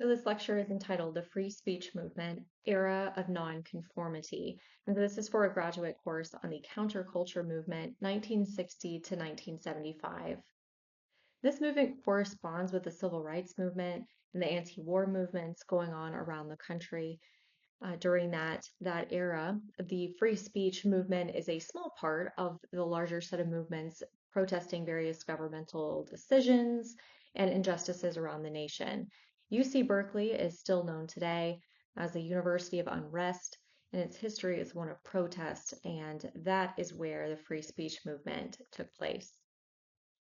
So this lecture is entitled The Free Speech Movement, Era of Nonconformity. And this is for a graduate course on the counterculture movement, 1960 to 1975. This movement corresponds with the civil rights movement and the anti-war movements going on around the country. During that era, the free speech movement is a small part of the larger set of movements protesting various governmental decisions and injustices around the nation. UC Berkeley is still known today as a university of unrest, and its history is one of protest, and that is where the free speech movement took place.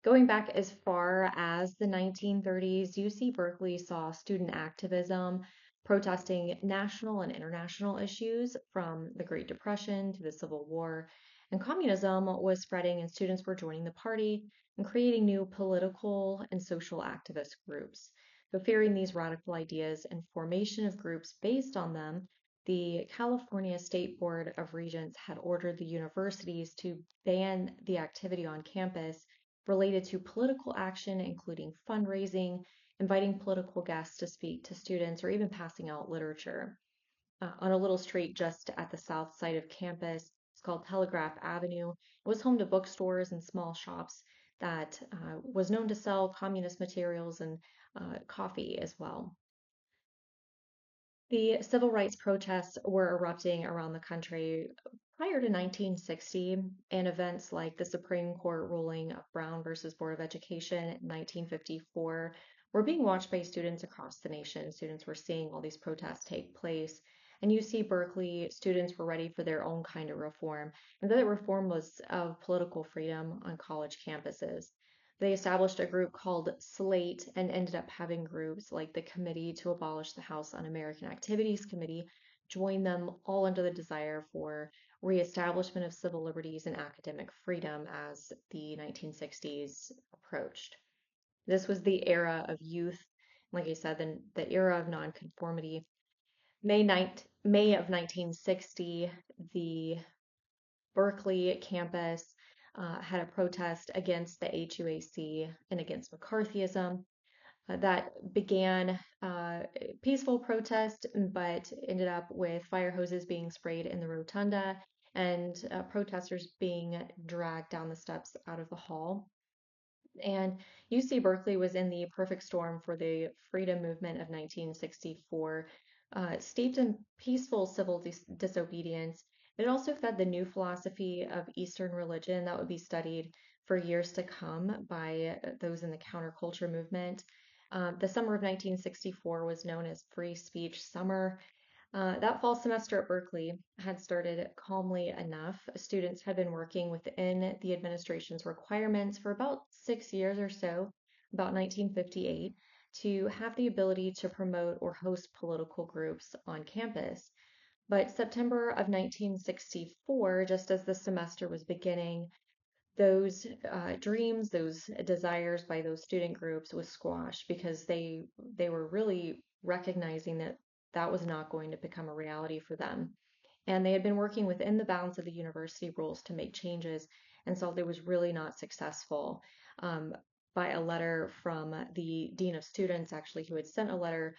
Going back as far as the 1930s, UC Berkeley saw student activism protesting national and international issues from the Great Depression to the Civil War. And communism was spreading, and students were joining the party and creating new political and social activist groups. So, fearing these radical ideas and formation of groups based on them, the California State Board of Regents had ordered the universities to ban the activity on campus related to political action, including fundraising, inviting political guests to speak to students, or even passing out literature. On a little street just at the south side of campus, it's called Telegraph Avenue. It was home to bookstores and small shops that was known to sell communist materials and coffee as well. The civil rights protests were erupting around the country prior to 1960, and events like the Supreme Court ruling of Brown versus Board of Education in 1954 were being watched by students across the nation. Students were seeing all these protests take place. And UC Berkeley students were ready for their own kind of reform, and that reform was of political freedom on college campuses. They established a group called SLATE and ended up having groups like the Committee to Abolish the House Un-American Activities Committee join them, all under the desire for reestablishment of civil liberties and academic freedom as the 1960s approached. This was the era of youth, like I said, the era of nonconformity. May of 1960, the Berkeley campus had a protest against the HUAC and against McCarthyism. That began peaceful protest, but ended up with fire hoses being sprayed in the rotunda and protesters being dragged down the steps out of the hall. And UC Berkeley was in the perfect storm for the freedom movement of 1964, steeped in peaceful civil disobedience. It also fed the new philosophy of Eastern religion that would be studied for years to come by those in the counterculture movement. The summer of 1964 was known as Free Speech Summer. That fall semester at Berkeley had started calmly enough. Students had been working within the administration's requirements for about 6 years or so, about 1958, to have the ability to promote or host political groups on campus. But September of 1964, just as the semester was beginning, those dreams, those desires by those student groups was squashed because they were really recognizing that that was not going to become a reality for them. And they had been working within the bounds of the university rules to make changes, and so it was really not successful. Um, by a letter from the dean of students, actually, who had sent a letter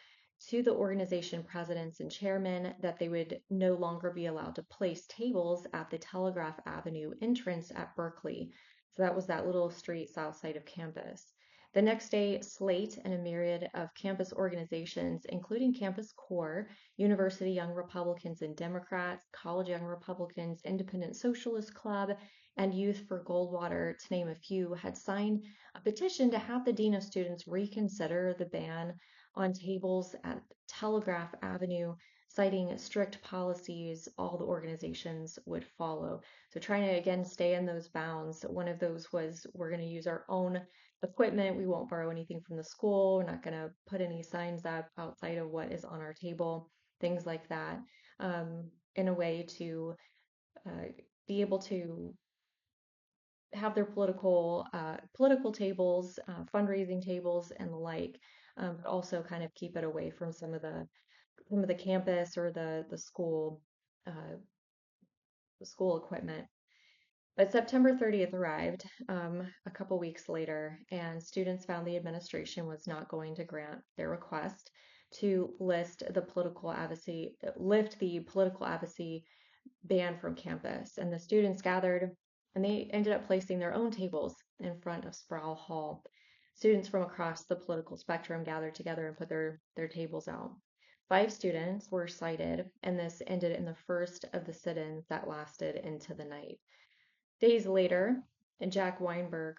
to the organization presidents and chairmen that they would no longer be allowed to place tables at the Telegraph Avenue entrance at Berkeley. So that was that little street south side of campus. The next day, SLATE and a myriad of campus organizations, including Campus Corps, University Young Republicans and Democrats, College Young Republicans, Independent Socialist Club, and Youth for Goldwater, to name a few, had signed a petition to have the Dean of Students reconsider the ban on tables at Telegraph Avenue, citing strict policies all the organizations would follow. So trying to again stay in those bounds. One of those was we're going to use our own equipment. We won't borrow anything from the school. We're not going to put any signs up outside of what is on our table, things like that, in a way to uh, be able to have their political tables, fundraising tables, and the like, but also kind of keep it away from some of the campus or the school equipment. But September 30th arrived a couple weeks later, and students found the administration was not going to grant their request. to lift the political advocacy ban from campus. And the students gathered and they ended up placing their own tables in front of Sproul Hall. Students from across the political spectrum gathered together and put their tables out. 5 students were cited, and this ended in the first of the sit-ins that lasted into the night. Days later, Jack Weinberg,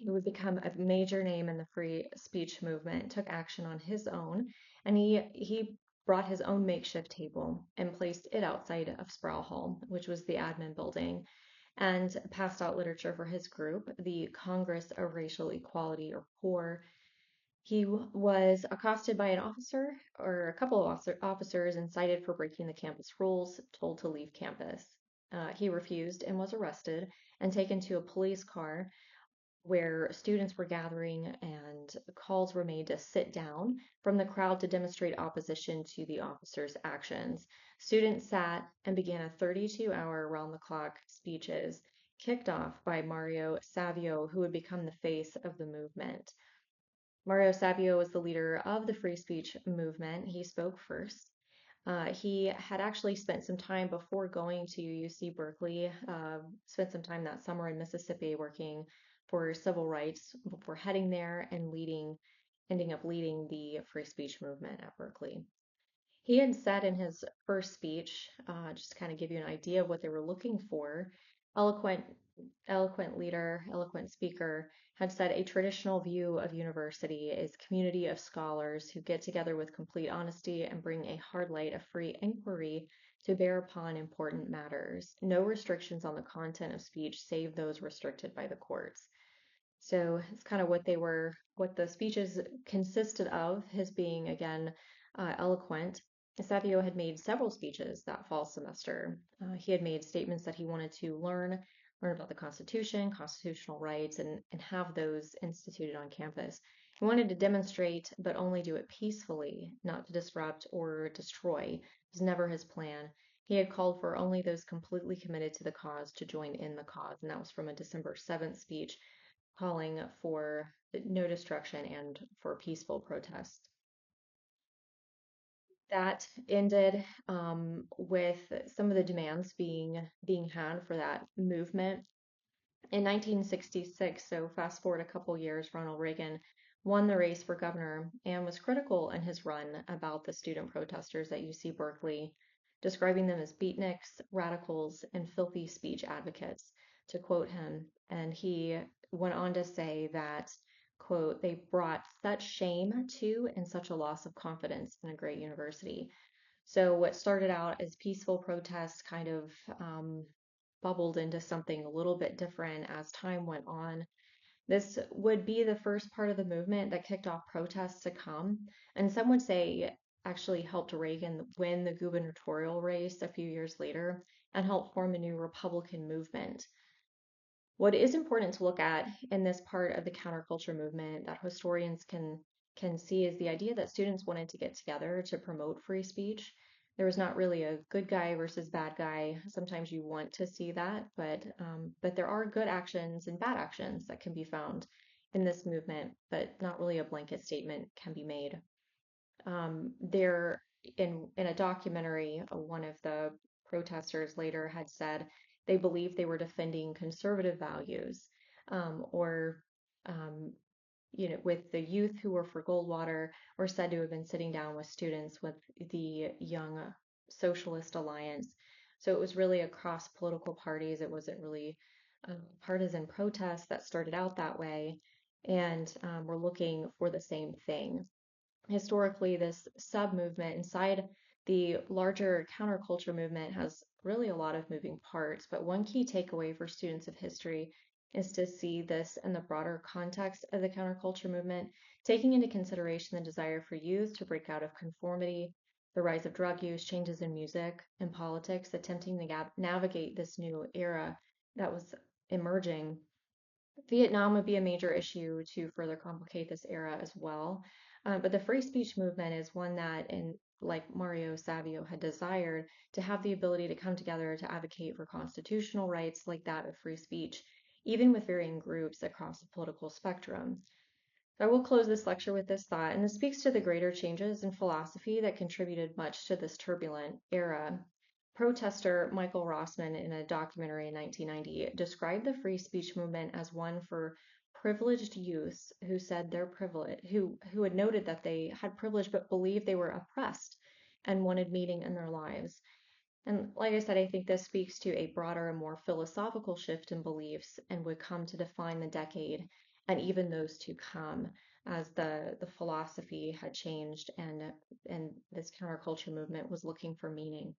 who would become a major name in the free speech movement, took action on his own, and he brought his own makeshift table and placed it outside of Sproul Hall, which was the admin building, and passed out literature for his group, the Congress of Racial Equality, or CORE. He was accosted by an officer or a couple of officers and cited for breaking the campus rules, told to leave campus. He refused and was arrested and taken to a police car where students were gathering and calls were made to sit down from the crowd to demonstrate opposition to the officers' actions. Students sat and began a 32-hour round-the-clock speeches kicked off by Mario Savio, who would become the face of the movement. Mario Savio was the leader of the free speech movement. He spoke first. He had actually spent some time before going to UC Berkeley, spent some time that summer in Mississippi working for civil rights before heading there and ending up leading the free speech movement at Berkeley. He had said in his first speech, just to kind of give you an idea of what they were looking for, eloquent, eloquent leader, eloquent speaker, had said a traditional view of university is community of scholars who get together with complete honesty and bring a hard light of free inquiry to bear upon important matters. No restrictions on the content of speech save those restricted by the courts. So it's kind of what the speeches consisted of, his being, again, eloquent. Savio had made several speeches that fall semester. He had made statements that he wanted to learn about the Constitution, constitutional rights, and have those instituted on campus. He wanted to demonstrate, but only do it peacefully, not to disrupt or destroy. It was never his plan. He had called for only those completely committed to the cause to join in the cause, and that was from a December 7th speech calling for no destruction and for peaceful protest. That ended with some of the demands being had for that movement. In 1966, so fast forward a couple years, Ronald Reagan won the race for governor and was critical in his run about the student protesters at UC Berkeley, describing them as beatniks, radicals, and filthy speech advocates, to quote him. And he went on to say that, quote, they brought such shame to and such a loss of confidence in a great university. So what started out as peaceful protests kind of bubbled into something a little bit different as time went on. This would be the first part of the movement that kicked off protests to come, and some would say actually helped Reagan win the gubernatorial race a few years later and helped form a new Republican movement. What is important to look at in this part of the counterculture movement that historians can see is the idea that students wanted to get together to promote free speech. There was not really a good guy versus bad guy. Sometimes you want to see that, but there are good actions and bad actions that can be found in this movement, but not really a blanket statement can be made. There in a documentary, one of the protesters later had said they believed they were defending conservative values, or with the youth who were for Goldwater were said to have been sitting down with students with the Young Socialist Alliance. So it was really across political parties. It wasn't really partisan protests that started out that way, and we're looking for the same thing. Historically, this sub-movement inside the larger counterculture movement has really a lot of moving parts, but one key takeaway for students of history is to see this in the broader context of the counterculture movement, taking into consideration the desire for youth to break out of conformity, the rise of drug use, changes in music and politics, attempting to navigate this new era that was emerging. Vietnam would be a major issue to further complicate this era as well. But the free speech movement is one that, like Mario Savio had desired, to have the ability to come together to advocate for constitutional rights like that of free speech, even with varying groups across the political spectrum. I will close this lecture with this thought, and this speaks to the greater changes in philosophy that contributed much to this turbulent era. Protester Michael Rossman, in a documentary in 1990, described the free speech movement as one for privileged youths who said their privilege, who had noted that they had privilege but believed they were oppressed and wanted meaning in their lives. And like I said, I think this speaks to a broader and more philosophical shift in beliefs and would come to define the decade and even those to come as the philosophy had changed and this counterculture movement was looking for meaning.